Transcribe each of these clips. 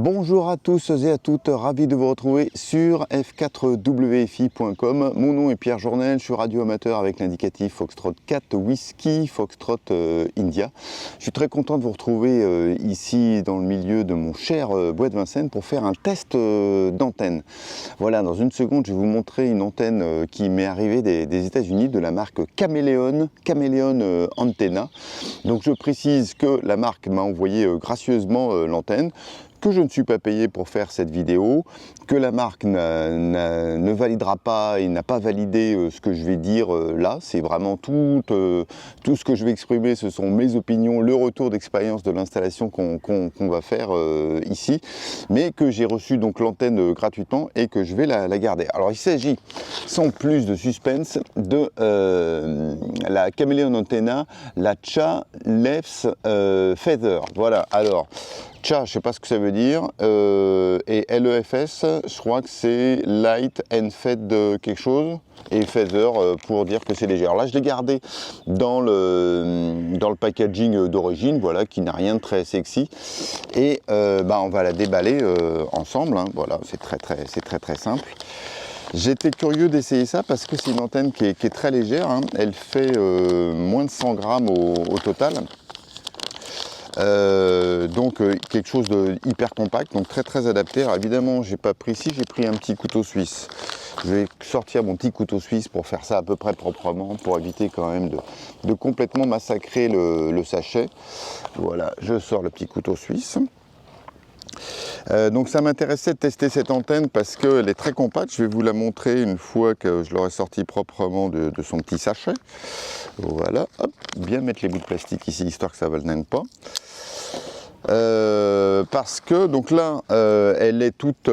Bonjour à tous et à toutes, ravi de vous retrouver sur f4wfi.com. Mon nom est Pierre Journel, je suis radio amateur avec l'indicatif Foxtrot 4 Whisky, Foxtrot India. Je suis très content de vous retrouver ici dans le milieu de mon cher Bois de Vincennes pour faire un test d'antenne. Voilà, dans une seconde, je vais vous montrer une antenne qui m'est arrivée des États-Unis de la marque Chameleon Antenna. Donc je précise que la marque m'a envoyé gracieusement l'antenne, que je ne suis pas payé pour faire cette vidéo, que la marque ne validera pas et n'a pas validé ce que je vais dire là. C'est vraiment tout ce que je vais exprimer, ce sont mes opinions, le retour d'expérience de l'installation qu'on va faire ici, mais que j'ai reçu donc l'antenne gratuitement et que je vais la garder. Alors il s'agit, sans plus de suspense, de la Chameleon Antenna, la Cha Lefs Feather. Voilà, alors Cha, je ne sais pas ce que ça veut dire, et LEFS, je crois que c'est Light and Fed quelque chose, et Feather pour dire que c'est léger. Alors là, je l'ai gardé dans le packaging d'origine, voilà, qui n'a rien de très sexy, et on va la déballer ensemble, hein. Voilà, c'est très simple. J'étais curieux d'essayer ça parce que c'est une antenne qui est très légère, hein. Elle fait moins de 100 grammes au total. Donc quelque chose de hyper compact, donc très adapté. Alors évidemment, j'ai pas pris ici, j'ai pris un petit couteau suisse. Je vais sortir mon petit couteau suisse pour faire ça à peu près proprement, pour éviter quand même de complètement massacrer le sachet. Voilà, je sors le petit couteau suisse. Donc ça m'intéressait de tester cette antenne parce qu'elle est très compacte. Je vais vous la montrer une fois que je l'aurai sortie proprement de son petit sachet. Voilà, hop, bien mettre les bouts de plastique ici, histoire que ça ne vole pas. Parce que donc là elle est toute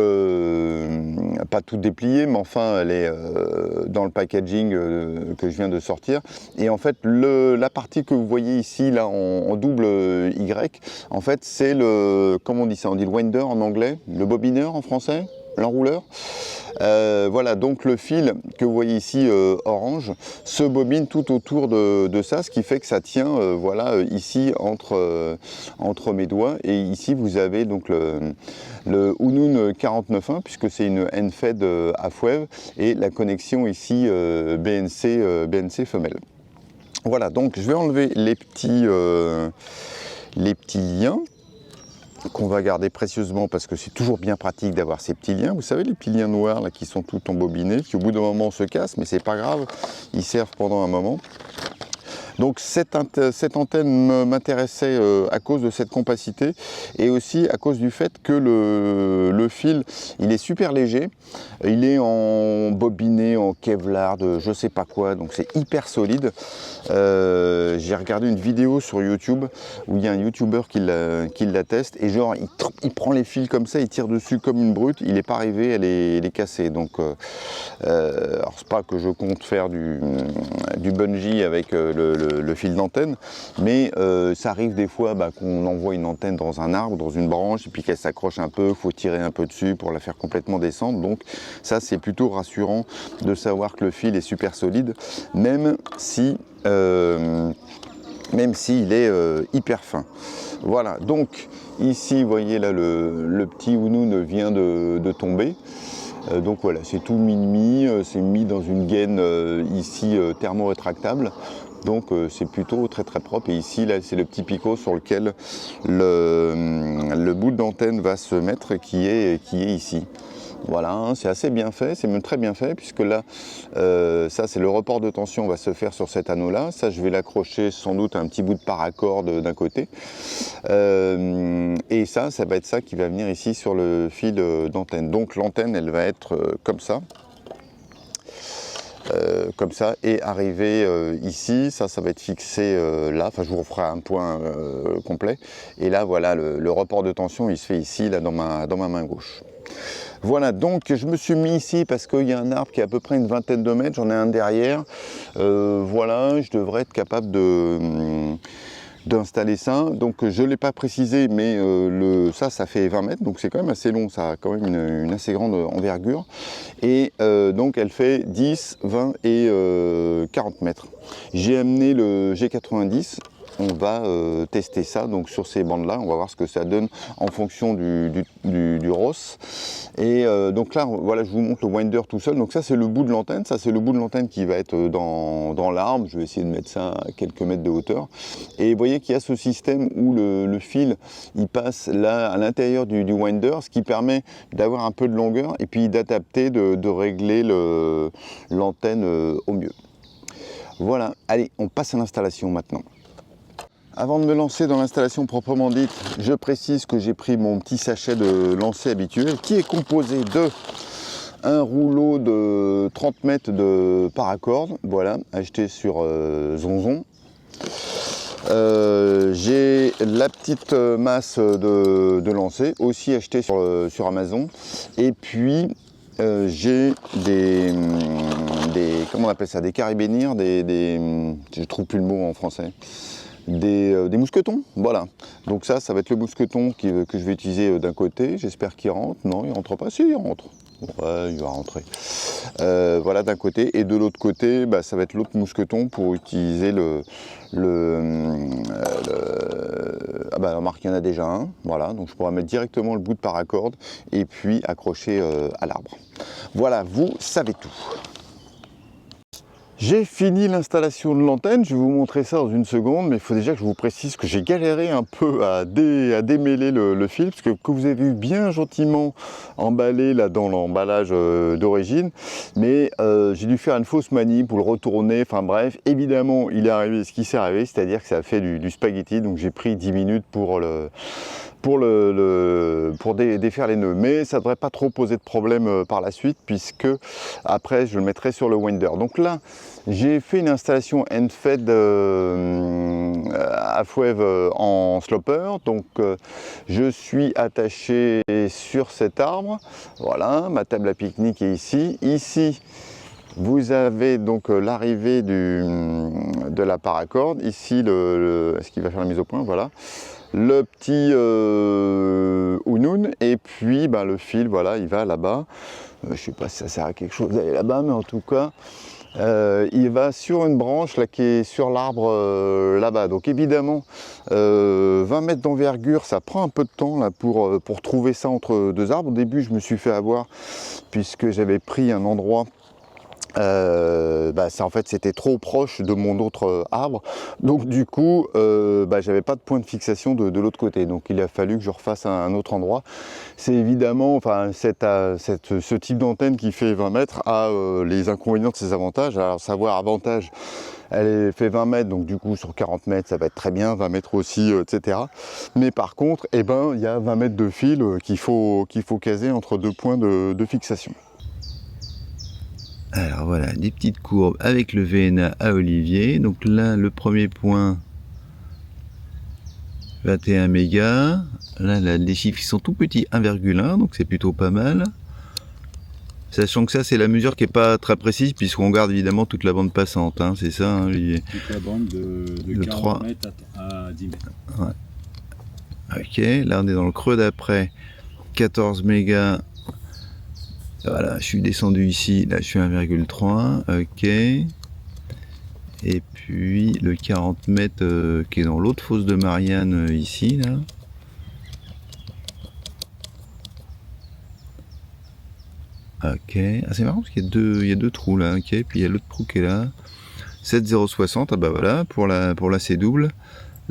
pas toute dépliée, mais enfin elle est dans le packaging que je viens de sortir, et en fait la partie que vous voyez ici là en double Y, en fait c'est le, comment on dit ça, on dit le winder en anglais, le bobineur en français, l'enrouleur. Voilà, donc le fil que vous voyez ici orange se bobine tout autour de ça, ce qui fait que ça tient voilà, ici entre mes doigts, et ici vous avez donc le Unun 49.1 puisque c'est une NFED half-wave, et la connexion ici BNC femelle. Voilà, donc je vais enlever les petits liens qu'on va garder précieusement parce que c'est toujours bien pratique d'avoir ces petits liens. Vous savez, les petits liens noirs là qui sont tout embobinés, qui au bout d'un moment se cassent, mais c'est pas grave, ils servent pendant un moment. Donc cette antenne m'intéressait à cause de cette compacité, et aussi à cause du fait que le fil, il est super léger, il est en bobiné, en Kevlar, de je sais pas quoi, donc c'est hyper solide. J'ai regardé une vidéo sur YouTube où il y a un YouTuber qui la teste, et genre il prend les fils comme ça, il tire dessus comme une brute, il n'est pas arrivé, elle est cassée. Donc alors c'est pas que je compte faire du bungee avec le fil d'antenne, mais ça arrive des fois qu'on envoie une antenne dans un arbre, dans une branche, et puis qu'elle s'accroche un peu, il faut tirer un peu dessus pour la faire complètement descendre. Donc ça, c'est plutôt rassurant de savoir que le fil est super solide, même si il est hyper fin. Voilà, donc ici vous voyez là le petit Unun vient de tomber. Donc voilà, c'est tout mis, c'est mis dans une gaine ici thermo-rétractable. Donc c'est plutôt très propre, et ici là c'est le petit picot sur lequel le bout d'antenne va se mettre, qui est ici. Voilà, hein, c'est assez bien fait, c'est même très bien fait, puisque là, ça c'est le report de tension va se faire sur cet anneau là. Ça je vais l'accrocher sans doute à un petit bout de paracorde d'un côté, et ça va être ça qui va venir ici sur le fil d'antenne. Donc l'antenne elle va être comme ça, et arriver ici, ça va être fixé là, enfin je vous referai un point complet, et là voilà, le report de tension il se fait ici, là dans ma main gauche. Voilà, donc je me suis mis ici parce qu'il y a un arbre qui est à peu près une vingtaine de mètres, j'en ai un derrière, voilà, je devrais être capable d'installer ça. Donc je ne l'ai pas précisé, mais ça fait 20 mètres, donc c'est quand même assez long, ça a quand même une assez grande envergure, et donc elle fait 10, 20 et 40 mètres. J'ai amené le G90, on va tester ça donc sur ces bandes là, on va voir ce que ça donne en fonction du ROS. Et donc là voilà, je vous montre le winder tout seul. Donc ça c'est le bout de l'antenne, ça c'est le bout de l'antenne qui va être dans l'arbre. Je vais essayer de mettre ça à quelques mètres de hauteur. Et vous voyez qu'il y a ce système où le fil il passe là à l'intérieur du winder, ce qui permet d'avoir un peu de longueur et puis d'adapter, de régler l'antenne au mieux. Voilà, allez, on passe à l'installation maintenant. Avant de me lancer dans l'installation proprement dite, je précise que j'ai pris mon petit sachet de lancer habituel qui est composé de un rouleau de 30 mètres de paracorde, voilà, acheté sur Zonzon. J'ai la petite masse de lancer, aussi achetée sur Amazon. Et puis j'ai comment on appelle ça, des carabinières, je trouve plus le mot en français. Des mousquetons, voilà. Donc ça va être le mousqueton que je vais utiliser d'un côté. J'espère qu'il rentre. Non, il rentre pas. Si, il rentre. Ouais, il va rentrer. Voilà, d'un côté. Et de l'autre côté, ça va être l'autre mousqueton pour utiliser remarque, il y en a déjà un. Voilà, donc je pourrais mettre directement le bout de paracorde et puis accrocher à l'arbre. Voilà, vous savez tout. J'ai fini l'installation de l'antenne, je vais vous montrer ça dans une seconde, mais il faut déjà que je vous précise que j'ai galéré un peu à démêler le fil, parce que vous avez vu bien gentiment emballé là dans l'emballage d'origine, mais j'ai dû faire une fausse manip pour le retourner, enfin bref, évidemment il est arrivé ce qui s'est arrivé, c'est-à-dire que ça a fait du spaghetti, donc j'ai pris 10 minutes pour défaire les nœuds, mais ça ne devrait pas trop poser de problème par la suite, puisque après je le mettrai sur le winder. Donc là j'ai fait une installation end-fed half-wave en sloper, donc je suis attaché sur cet arbre, voilà, ma table à pique-nique est ici vous avez donc l'arrivée de la paracorde, ici est-ce qu'il va faire la mise au point, voilà, le petit Ounoun, et puis le fil, voilà, il va là-bas. Je ne sais pas si ça sert à quelque chose d'aller là-bas, mais en tout cas, il va sur une branche là, qui est sur l'arbre là-bas. Donc évidemment, 20 mètres d'envergure, ça prend un peu de temps là, pour trouver ça entre deux arbres. Au début, je me suis fait avoir, puisque j'avais pris un endroit. En fait c'était trop proche de mon autre arbre, donc du coup j'avais pas de point de fixation de l'autre côté, donc il a fallu que je refasse un autre endroit. C'est évidemment, ce type d'antenne qui fait 20 mètres a les inconvénients de ses avantages. Alors savoir avantage, elle fait 20 mètres, donc du coup sur 40 mètres ça va être très bien, 20 mètres aussi, etc. Mais par contre, il y a 20 mètres de fil qu'il faut caser entre deux points de fixation. Alors voilà, des petites courbes avec le VNA à Olivier. Donc là, le premier point, 21 mégas. Là, les chiffres sont tout petits, 1,1, donc c'est plutôt pas mal. Sachant que ça, c'est la mesure qui n'est pas très précise, puisqu'on garde évidemment toute la bande passante, hein, c'est ça, hein, Olivier? Toute la bande de 40 3. Mètres à 10 mètres. Ouais. Ok, là on est dans le creux d'après, 14 mégas. Voilà, je suis descendu ici, là je suis 1,3, ok. Et puis le 40 mètres qui est dans l'autre fosse de Marianne ici, là. Ok, c'est marrant parce qu'il y a deux trous là, ok, puis il y a l'autre trou qui est là. 7,060, ah bah voilà, pour la C double.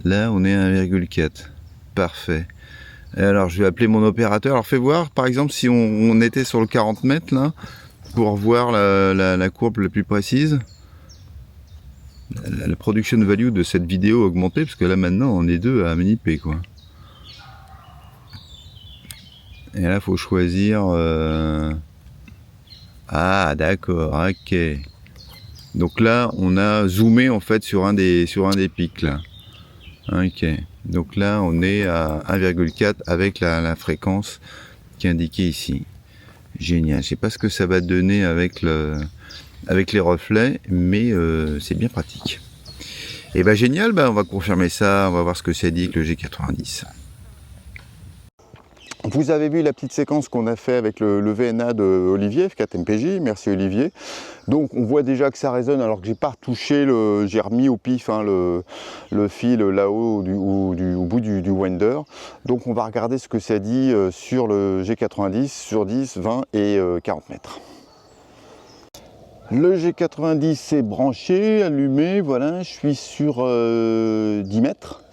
Là on est à 1,4, parfait. Alors je vais appeler mon opérateur. Alors fais voir par exemple si on était sur le 40 mètres là, pour voir la courbe la plus précise. La production value de cette vidéo a augmenté, parce que là maintenant on est deux à maniper quoi. Et là faut choisir... Ah d'accord, ok. Donc là on a zoomé en fait sur un des pics là. Ok, donc là on est à 1,4 avec la fréquence qui est indiquée ici. Génial, je sais pas ce que ça va donner avec les reflets, mais c'est bien pratique. Et bah génial, on va confirmer ça, on va voir ce que ça dit avec le G90. Vous avez vu la petite séquence qu'on a fait avec le VNA de Olivier, F4MPJ, merci Olivier. Donc on voit déjà que ça résonne alors que j'ai pas retouché, j'ai remis au pif hein, le fil là-haut au bout du winder. Donc on va regarder ce que ça dit sur le G90, sur 10, 20 et 40 mètres. Le G90 est branché, allumé, voilà, je suis sur 10 mètres.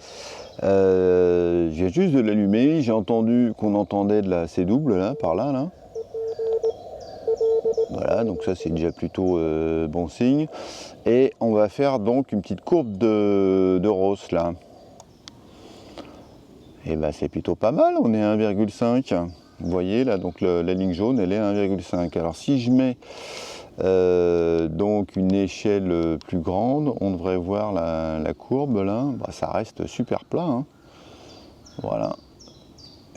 J'ai juste de l'allumer, j'ai entendu qu'on entendait de la C double là, par là, là. Voilà, donc ça c'est déjà plutôt bon signe. Et on va faire donc une petite courbe de Ross là. Et ben c'est plutôt pas mal, on est à 1,5. Vous voyez là, donc la ligne jaune elle est à 1,5. Alors si je mets donc une échelle plus grande, on devrait voir la courbe là, bah, ça reste super plat, hein. Voilà,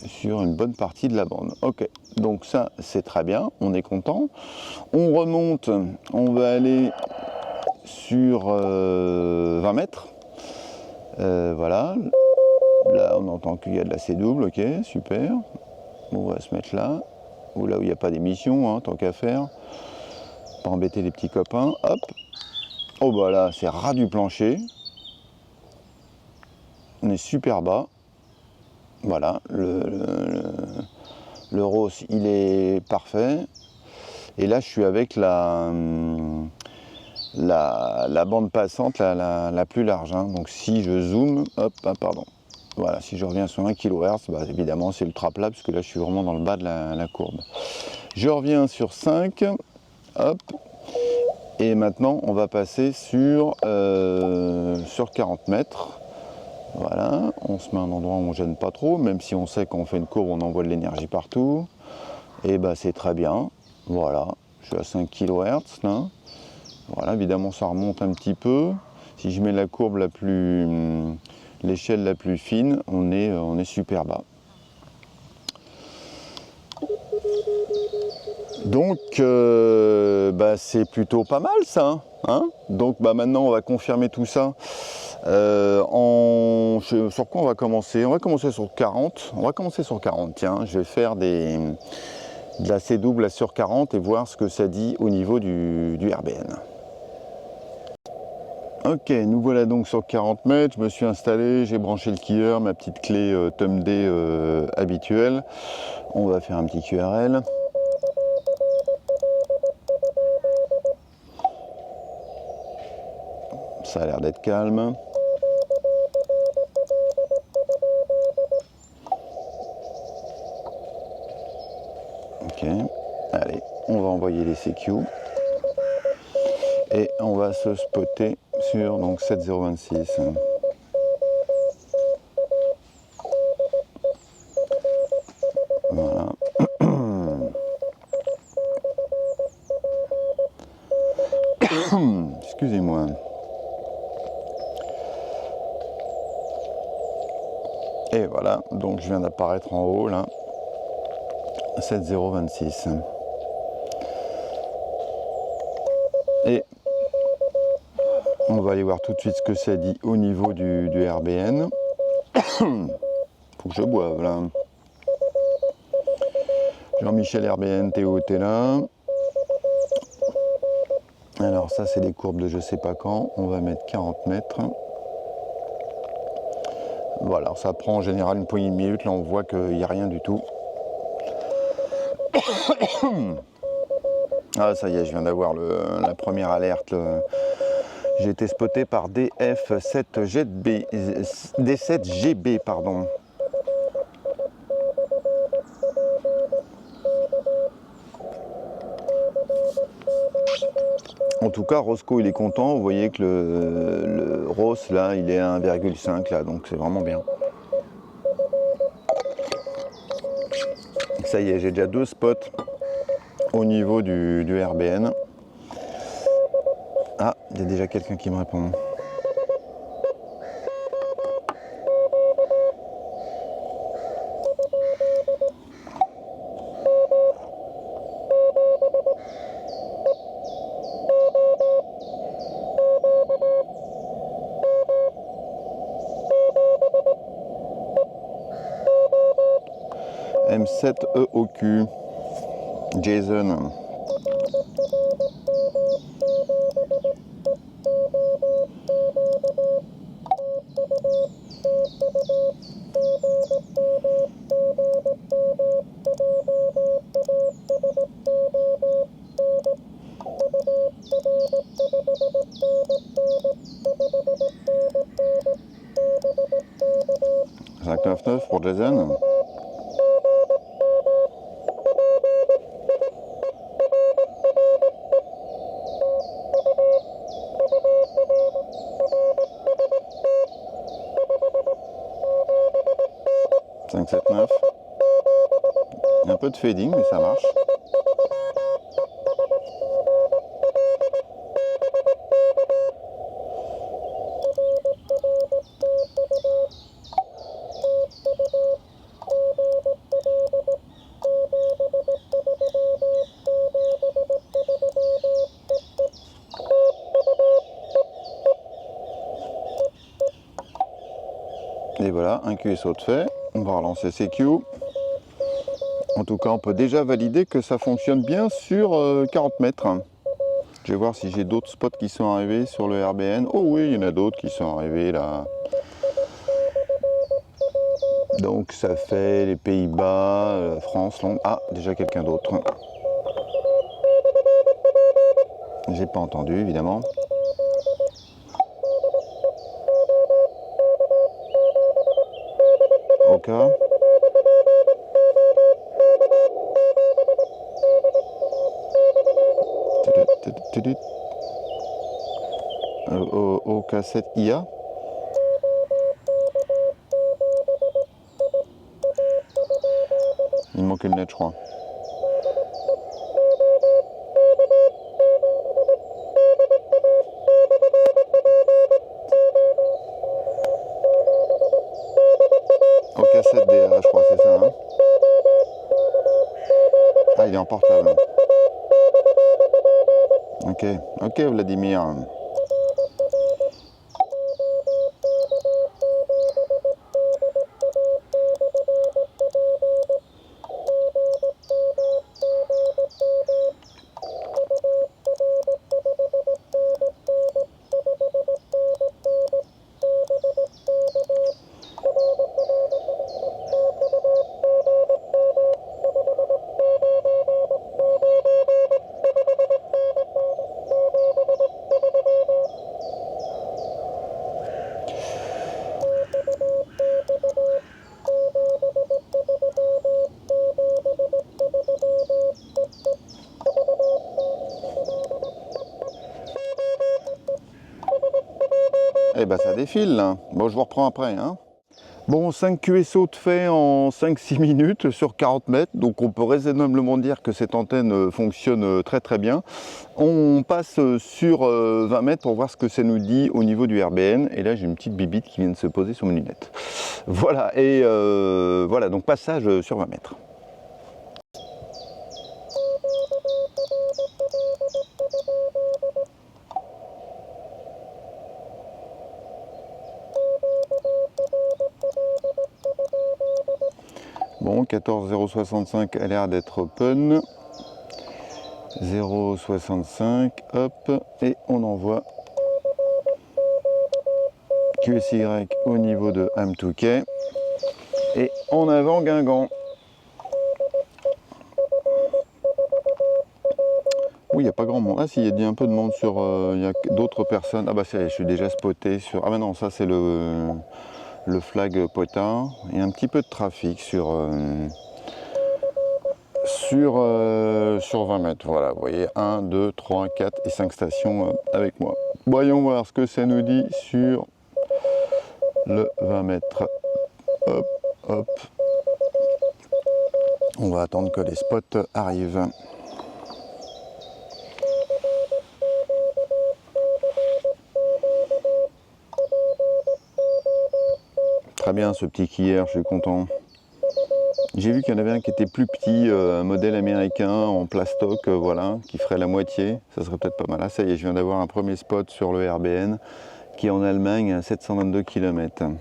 sur une bonne partie de la bande. Ok, donc ça c'est très bien, on est content. On remonte, on va aller sur 20 mètres. Voilà, là on entend qu'il y a de la C double, ok, super. On va se mettre là, ou là où il n'y a pas d'émission, hein, tant qu'à faire. Pas embêter les petits copains, hop. Oh bah là, c'est ras du plancher. On est super bas. Voilà, le Ross, il est parfait. Et là, je suis avec la bande passante la plus large. Hein. Donc si je zoome, hop, ah, pardon. Voilà, si je reviens sur 1 kHz, bah, évidemment c'est ultra plat, parce que là je suis vraiment dans le bas de la courbe. Je reviens sur 5, hop. Et maintenant, on va passer sur 40 mètres. Voilà, on se met à un endroit où on ne gêne pas trop, même si on sait qu'on fait une courbe, on envoie de l'énergie partout. Et bah c'est très bien. Voilà, je suis à 5 kHz là. Voilà, évidemment ça remonte un petit peu. Si je mets la courbe l'échelle la plus fine, on est super bas. Donc bah, c'est plutôt pas mal ça, hein. Donc bah, maintenant on va confirmer tout ça. Sur quoi on va commencer? On va commencer sur 40. On va commencer sur 40, tiens, je vais faire de la C double sur 40 et voir ce que ça dit au niveau du RBN. Ok, nous voilà donc sur 40 mètres, je me suis installé, j'ai branché le keyer, ma petite clé TUMD habituelle. On va faire un petit QRL. Ça a l'air d'être calme. Ok, allez, on va envoyer les CQ. Et on va se spotter sur donc 7026. Voilà. Excusez-moi. Et voilà, donc je viens d'apparaître en haut là. 7026. Et on va aller voir tout de suite ce que ça dit au niveau du RBN. Faut que je boive là. Jean-Michel RBN, Théo, t'es là. Alors ça c'est des courbes de je sais pas quand. On va mettre 40 mètres. Voilà, ça prend en général une poignée de minutes. Là on voit qu'il n'y a rien du tout. Ah ça y est, je viens d'avoir la première alerte. J'ai été spoté par D7GB, pardon. En tout cas, Roscoe il est content. Vous voyez que le Ross là, il est à 1,5 là, donc c'est vraiment bien. Ça y est, j'ai déjà 2 spots au niveau du RBN. Ah, il y a déjà quelqu'un qui me répond. 57 EOQ. Jason. Pour Jason. Cinq, 7, 9. Il y a un peu de fading, mais ça marche. Et voilà, un QSO de fait. On va relancer CQ. En tout cas, on peut déjà valider que ça fonctionne bien sur 40 mètres. Je vais voir si j'ai d'autres spots qui sont arrivés sur le RBN. Oh oui, il y en a d'autres qui sont arrivés là. Donc ça fait les Pays-Bas, France, Londres. Ah, déjà quelqu'un d'autre. J'ai pas entendu, évidemment. Ok. OK7 IA. Il me manque une lettre, je crois. OK7 DA, je crois, c'est ça. Hein, ah, il est en portable. Ok, ok Vladimir. Eh ben ça défile là. Bon, je vous reprends après. Hein. Bon, 5 QSO de fait en 5-6 minutes sur 40 mètres. Donc on peut raisonnablement dire que cette antenne fonctionne très très bien. On passe sur 20 mètres pour voir ce que ça nous dit au niveau du RBN. Et là j'ai une petite bibite qui vient de se poser sur mes lunettes. Voilà, et voilà, donc passage sur 20 mètres. Bon, 14,065 a l'air d'être open. 0,65, hop, et on envoie QSY au niveau de AM2K. Et en avant Guingamp. Oui, il n'y a pas grand monde. Ah si, il y a un peu de monde sur... il y a d'autres personnes. Ah bah c'est, je suis déjà spoté sur... Ah bah non, ça c'est le flag Potin. Il y a un petit peu de trafic sur 20 mètres. Voilà, vous voyez, 1, 2, 3, 4 et 5 stations avec moi. Voyons voir ce que ça nous dit sur le 20 mètres. Hop, hop. On va attendre que les spots arrivent. Très bien ce petit quillère, je suis content. J'ai vu qu'il y en avait un qui était plus petit, un modèle américain en plastoc, voilà, qui ferait la moitié. Ça serait peut-être pas mal. Ah, ça y est, je viens d'avoir un premier spot sur le RBN qui est en Allemagne à 722 km. Vous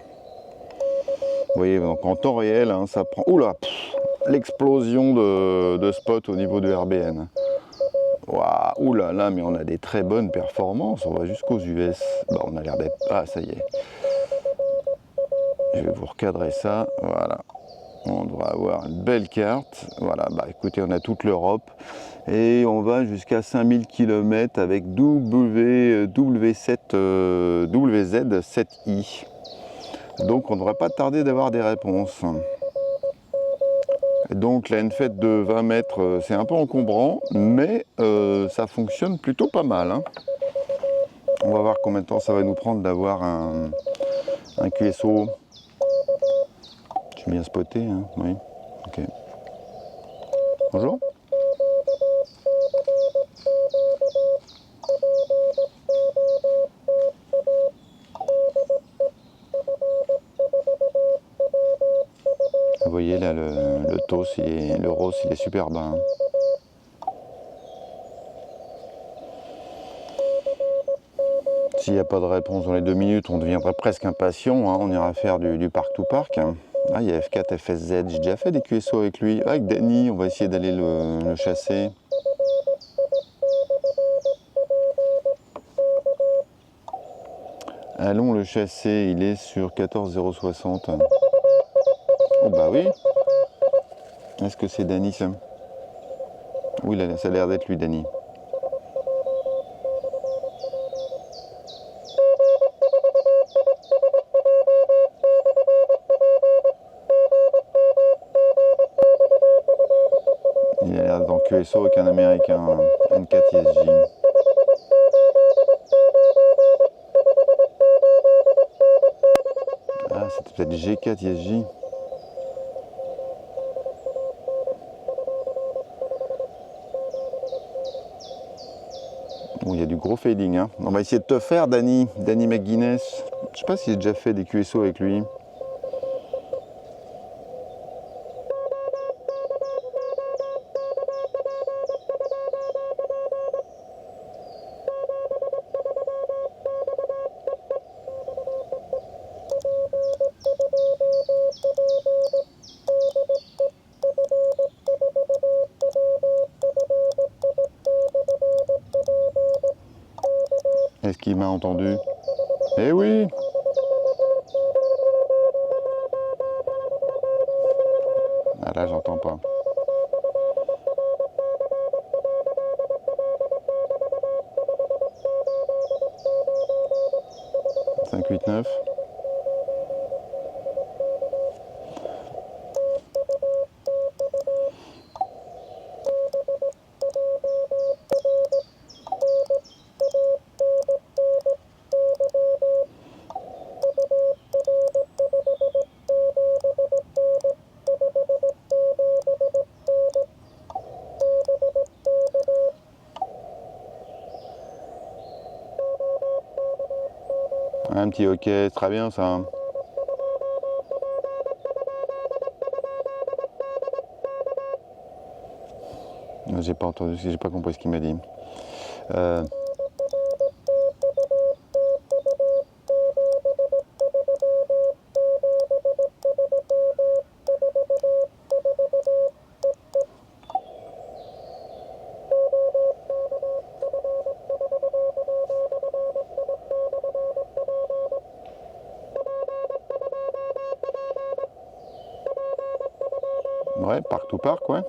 voyez, donc en temps réel, hein, ça prend... Oula, l'explosion de spot au niveau de RBN. Waouh, oulala, mais on a des très bonnes performances, on va jusqu'aux US. Bah, on a l'air d'être... Ah, ça y est. Je vais vous recadrer ça, voilà. On devrait avoir une belle carte. Voilà, bah écoutez, on a toute l'Europe. Et on va jusqu'à 5000 km avec WZ7i. Donc on ne devrait pas tarder d'avoir des réponses. Donc là, une fête de 20 mètres, c'est un peu encombrant, mais ça fonctionne plutôt pas mal, hein. On va voir combien de temps ça va nous prendre d'avoir un QSO. Je suis bien spoté, hein, oui. Ok. Bonjour. Vous voyez là, le TOS, le ROS, il est super bas, hein. S'il n'y a pas de réponse dans les 2 minutes, on deviendrait presque impatient, hein. On ira faire du parc to parc. Ah, il y a F4, FSZ, j'ai déjà fait des QSO avec lui. Ah, avec Danny, on va essayer d'aller le chasser. Allons le chasser, il est sur 14060. Oh bah oui. Est-ce que c'est Danny ça? Oui, ça a l'air d'être lui, Danny. Il a l'air d'être en QSO avec un américain, N4 ISJ. Ah, c'était peut-être G4 ISJ. Bon, il y a du gros fading, hein. On va essayer de te faire, Danny McGuinness. Je sais pas si j'ai déjà fait des QSO avec lui. Est-ce qu'il m'a entendu? Eh oui! Ah là, j'entends pas. « 5, 8, 9. » Un petit ok, très bien ça. J'ai pas entendu, j'ai pas compris ce qu'il m'a dit. Ouais, parc to parc, ouais.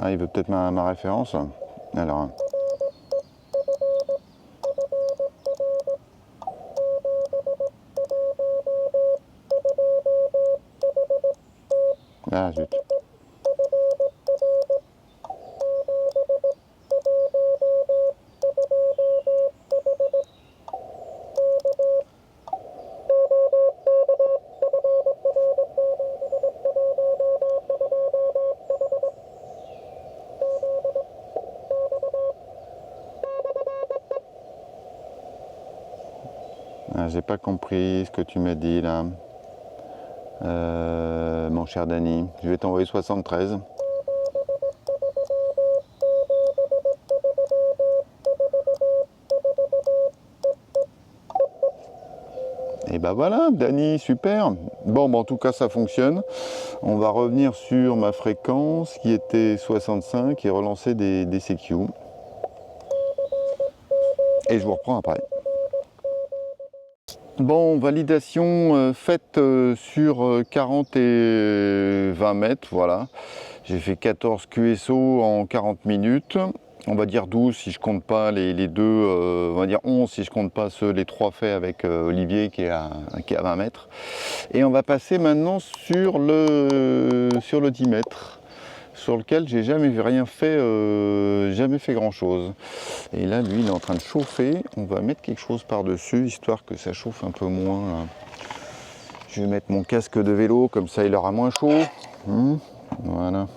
Ah, il veut peut-être ma référence. Alors. Ah, zut. Ah, j'ai pas compris ce que tu m'as dit là. Mon cher Danny, je vais t'envoyer 73. Et bah voilà, Danny, super. Bon, en tout cas, ça fonctionne. On va revenir sur ma fréquence qui était 65 et relancer des CQ. Et je vous reprends après. Bon, validation faite sur 40 et 20 mètres, voilà. J'ai fait 14 QSO en 40 minutes. On va dire 12 si je compte pas les deux, on va dire 11 si je compte pas les trois faits avec Olivier qui est à 20 mètres. Et on va passer maintenant sur le 10 mètres, sur lequel j'ai jamais fait grand chose. Et là, lui, il est en train de chauffer. On va mettre quelque chose par-dessus, histoire que ça chauffe un peu moins. Là. Je vais mettre mon casque de vélo, comme ça il aura moins chaud. Voilà.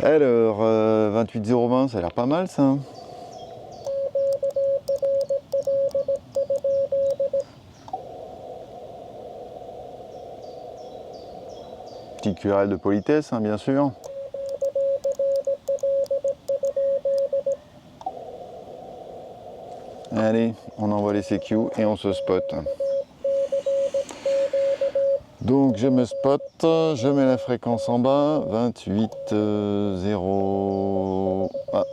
Alors, 28020, ça a l'air pas mal ça. Petite querelle de politesse, hein, bien sûr. Allez, on envoie les CQ et on se spot. Donc je me spot, je mets la fréquence en bas, 28,0. Ah,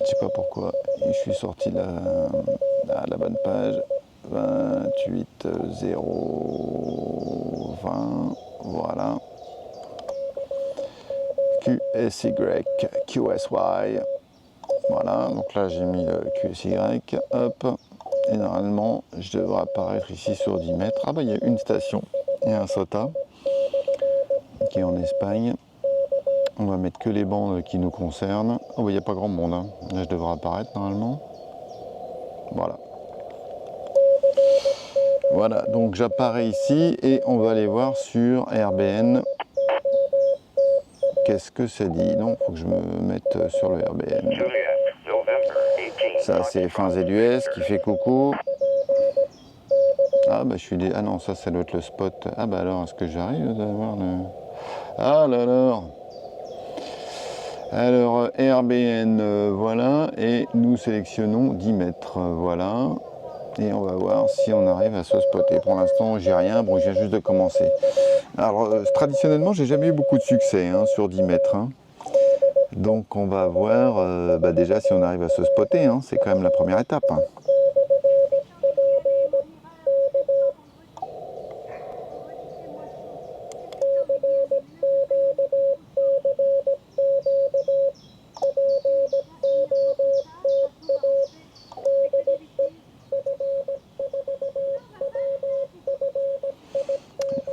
je sais pas pourquoi, je suis sorti de la bonne page. 28,020, voilà. QSY, QSY. Voilà, donc là j'ai mis le QSY, hop, et normalement je devrais apparaître ici sur 10 mètres. Ah bah il y a une station, il y a un SOTA qui est en Espagne. On va mettre que les bandes qui nous concernent. Oh bah il n'y a pas grand monde, hein. Là je devrais apparaître normalement. Voilà. Voilà, donc j'apparais ici et on va aller voir sur RBN. Qu'est-ce que ça dit? Non, il faut que je me mette sur le RBN. Ça c'est Fin ZUS qui fait coucou. Ah bah je suis ah non, ça doit être le spot. Ah bah alors est-ce que j'arrive à avoir le. Ah là là. Alors RBN voilà, et nous sélectionnons 10 mètres, voilà. Et on va voir si on arrive à se spotter. Pour l'instant j'ai rien, bon je viens juste de commencer. Alors traditionnellement j'ai jamais eu beaucoup de succès hein, sur 10 mètres. Hein. Donc on va voir déjà si on arrive à se spotter, hein, c'est quand même la première étape. Hein.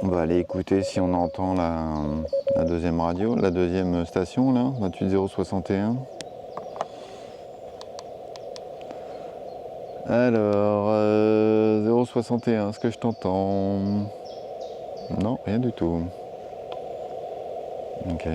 On va aller écouter si on entend la deuxième radio, la deuxième station là, 28061. Alors, 061, est-ce que je t'entends? Non, rien du tout. Ok.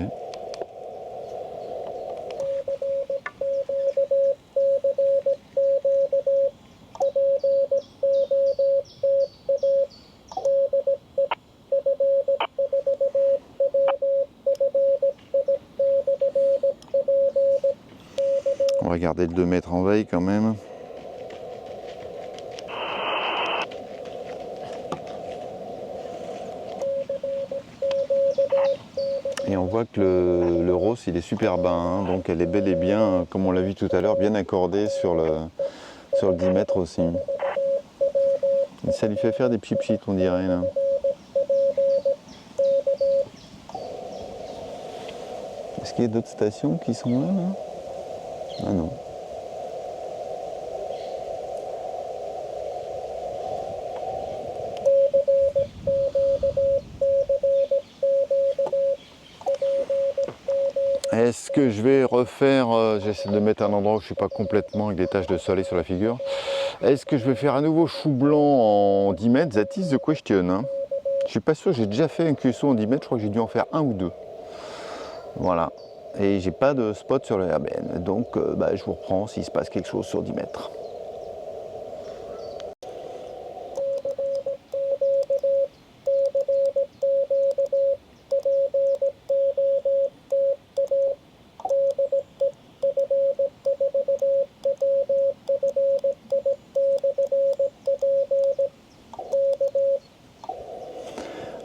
On va garder le 2 mètres en veille quand même. Et on voit que le ROS il est super bas, hein, donc elle est bel et bien, comme on l'a vu tout à l'heure, bien accordée sur le 10 mètres aussi. Et ça lui fait faire des pchit on dirait là. Est-ce qu'il y a d'autres stations qui sont là, là? Ah non. Est-ce que je vais refaire, j'essaie de mettre un endroit où je ne suis pas complètement avec des taches de soleil sur la figure. Est-ce que je vais faire un nouveau chou blanc en 10 mètres? That is the question. Hein. Je suis pas sûr, j'ai déjà fait un QSO en 10 mètres, je crois que j'ai dû en faire un ou deux. Voilà. Et j'ai pas de spot sur le RBN. Donc je vous reprends s'il se passe quelque chose sur 10 mètres.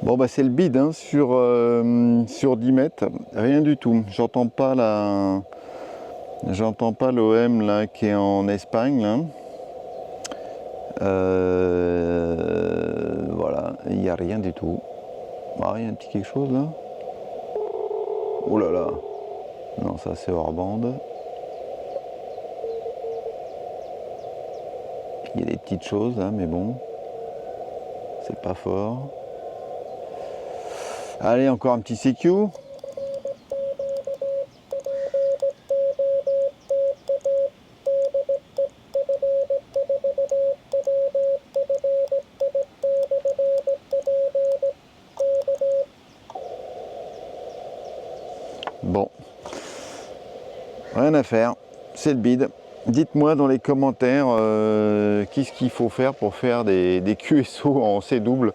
Bon bah c'est le bide hein, sur 10 mètres, rien du tout. J'entends pas l'OM là qui est en Espagne là. Voilà, il n'y a rien du tout. Ah, il y a un petit quelque chose là. Oh là là. Non, ça c'est hors bande. Il y a des petites choses là, mais bon. C'est pas fort. Allez, encore un petit CQ. Bon, rien à faire, c'est le bide. Dites-moi dans les commentaires qu'est-ce qu'il faut faire pour faire des QSO en C double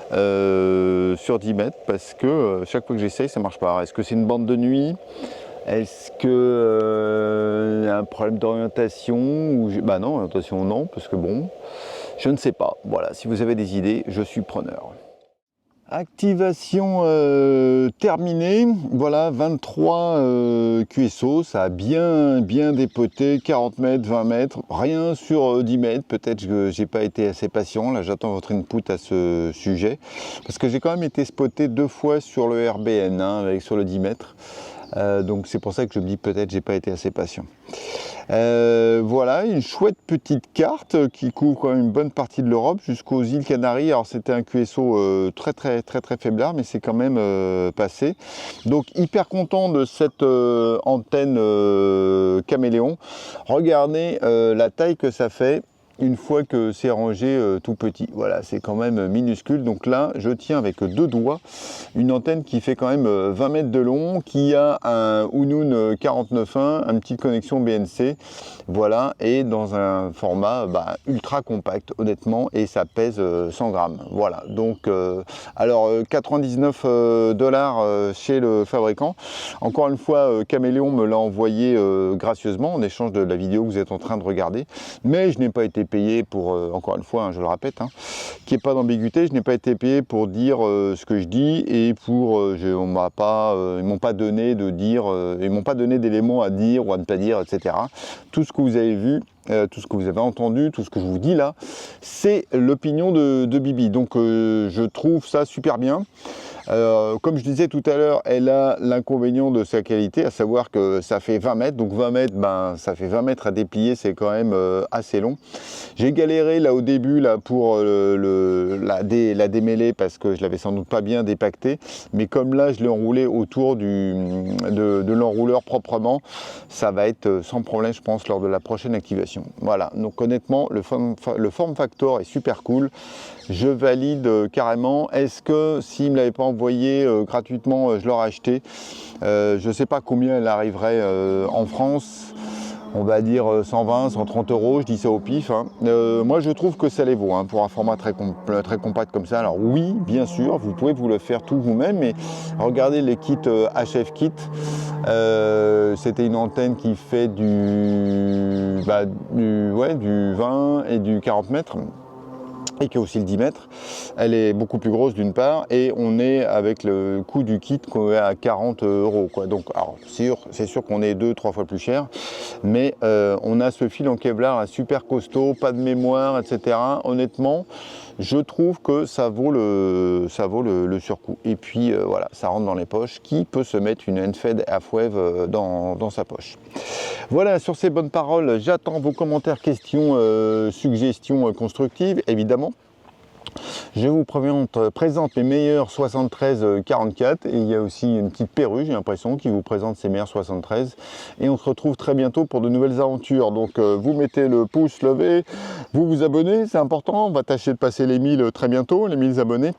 sur 10 mètres, parce que chaque fois que j'essaye ça marche pas. Est-ce que c'est une bande de nuit? Est-ce que y a un problème d'orientation? Bah non, orientation non, parce que bon, je ne sais pas. Voilà, si vous avez des idées, je suis preneur. Activation terminée, voilà 23 QSO, ça a bien dépoté, 40 mètres, 20 mètres, rien sur 10 mètres, peut-être que j'ai pas été assez patient, là j'attends votre input à ce sujet, parce que j'ai quand même été spoté 2 fois sur le RBN, hein, sur le 10 mètres, donc c'est pour ça que je me dis peut-être j'ai pas été assez patient. Voilà, une chouette petite carte qui couvre quand même une bonne partie de l'Europe jusqu'aux îles Canaries. Alors c'était un QSO très faiblard, mais c'est quand même passé. Donc hyper content de cette antenne caméléon. Regardez la taille que ça fait une fois que c'est rangé tout petit. Voilà, c'est quand même minuscule. Donc là, je tiens avec 2 doigts une antenne qui fait quand même 20 mètres de long, qui a un Unun 49.1, une petite connexion BNC. Voilà, et dans un format ultra compact, honnêtement, et ça pèse 100 grammes. Voilà, donc alors 99 $ chez le fabricant. Encore une fois, Caméléon me l'a envoyé gracieusement en échange de la vidéo que vous êtes en train de regarder, mais je n'ai pas été payé pour, encore une fois, hein, je le répète, hein, qu'il n'y ait pas d'ambiguïté, je n'ai pas été payé pour dire ce que je dis, et pour, ils m'ont pas donné de dire, ils m'ont pas donné d'éléments à dire ou à ne pas dire, etc. Tout ce que vous avez vu, tout ce que vous avez entendu, tout ce que je vous dis là, c'est l'opinion de Bibi. Donc je trouve ça super bien. Comme je disais tout à l'heure, elle a l'inconvénient de sa qualité, à savoir que ça fait 20 mètres, donc 20 mètres, ça fait 20 mètres à déplier, c'est quand même assez long. J'ai galéré là au début là, pour la démêler parce que je l'avais sans doute pas bien dépacté, mais comme là je l'ai enroulé autour de l'enrouleur proprement, ça va être sans problème je pense lors de la prochaine activation. Voilà, donc honnêtement le form factor est super cool, je valide carrément. Est-ce que s'il ne me l'avait pas envoyé gratuitement, je l'aurais acheté? Je ne sais pas combien elle arriverait en France, on va dire 120, 130 €, je dis ça au pif. Hein. Moi je trouve que ça les vaut hein, pour un format très compact comme ça. Alors oui, bien sûr, vous pouvez vous le faire tout vous-même, mais regardez les kits HF Kit. C'était une antenne qui fait du 20 et du 40 mètres. Et qui a aussi le 10 mètres, elle est beaucoup plus grosse d'une part, et on est avec le coût du kit qu'on est à 40 €. Quoi. Donc, c'est sûr qu'on est 2-3 fois plus cher, mais on a ce fil en Kevlar super costaud, pas de mémoire, etc. Honnêtement, je trouve que ça vaut le surcoût. Et puis voilà, ça rentre dans les poches. Qui peut se mettre une Enfed Halfwave dans sa poche? Voilà, sur ces bonnes paroles, j'attends vos commentaires, questions, suggestions constructives, évidemment. Je vous présente mes meilleurs 73-44 et il y a aussi une petite perruche, j'ai l'impression, qui vous présente ses meilleurs 73. Et on se retrouve très bientôt pour de nouvelles aventures. Donc vous mettez le pouce levé, vous vous abonnez, c'est important. On va tâcher de passer les 1000 très bientôt, les 1000 abonnés.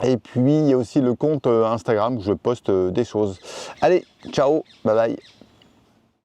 Et puis il y a aussi le compte Instagram où je poste des choses. Allez, ciao, bye bye.